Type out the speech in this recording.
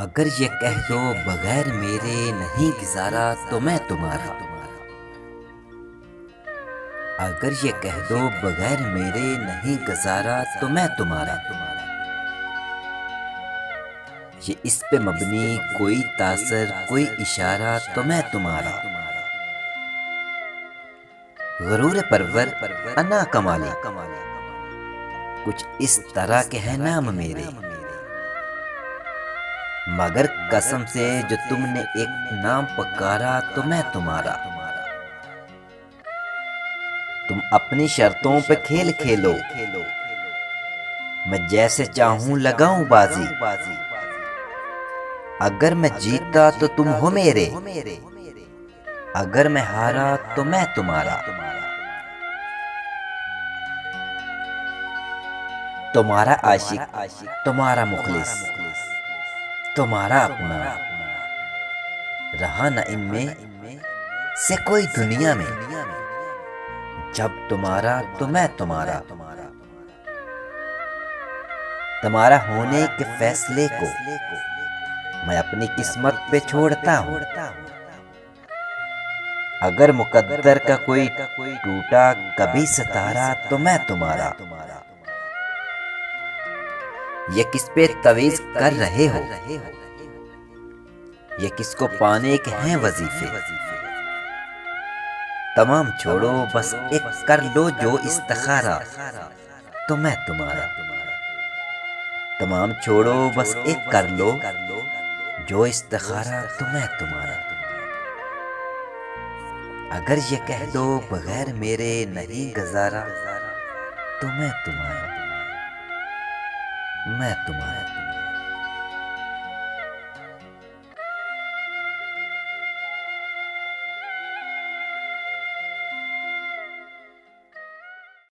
अगर ये कह दो बगैर मेरे नहीं गुजारा तो मैं तुम्हारा। अगर ये कह दो बगैर मेरे नहीं गुजारा तो मैं तुम्हारा। ये इस पे मबनी कोई तासर कोई इशारा तो मैं तुम्हारा। गरूर परवर अना कमाली, कुछ इस तरह के हैं नाम मेरे। मगर कसम से जो तुमने एक नाम पुकारा तो मैं तुम्हारा। तुम अपनी शर्तों पे खेल खेलो, मैं जैसे चाहूं लगाऊं बाजी। अगर मैं जीता तो तुम हो मेरे, अगर मैं हारा तो मैं तुम्हारा। तुम्हारा आशिक, तुम्हारा मुखलिस, तुम्हारा अपना, रहा न इनमें से कोई दुनिया में। जब तुम्हारा तो मैं तुम्हारा। तुम्हारा होने के फैसले को मैं अपनी किस्मत पे छोड़ता हूँ। अगर मुकद्दर का कोई टूटा कभी सितारा तो मैं तुम्हारा। ये किस पे तवीज कर रहे हो, ये किसको पाने के हैं वजीफे। तमाम छोड़ो बस एक कर लो जो इस्तिखारा तो मैं तुम्हारा। तमाम छोड़ो बस एक कर लो जो इस्तिखारा तो मैं तुम्हारा। अगर ये कह दो बगैर मेरे नहीं गुजारा तो मैं तुम्हारा, मैं तुम्हारा।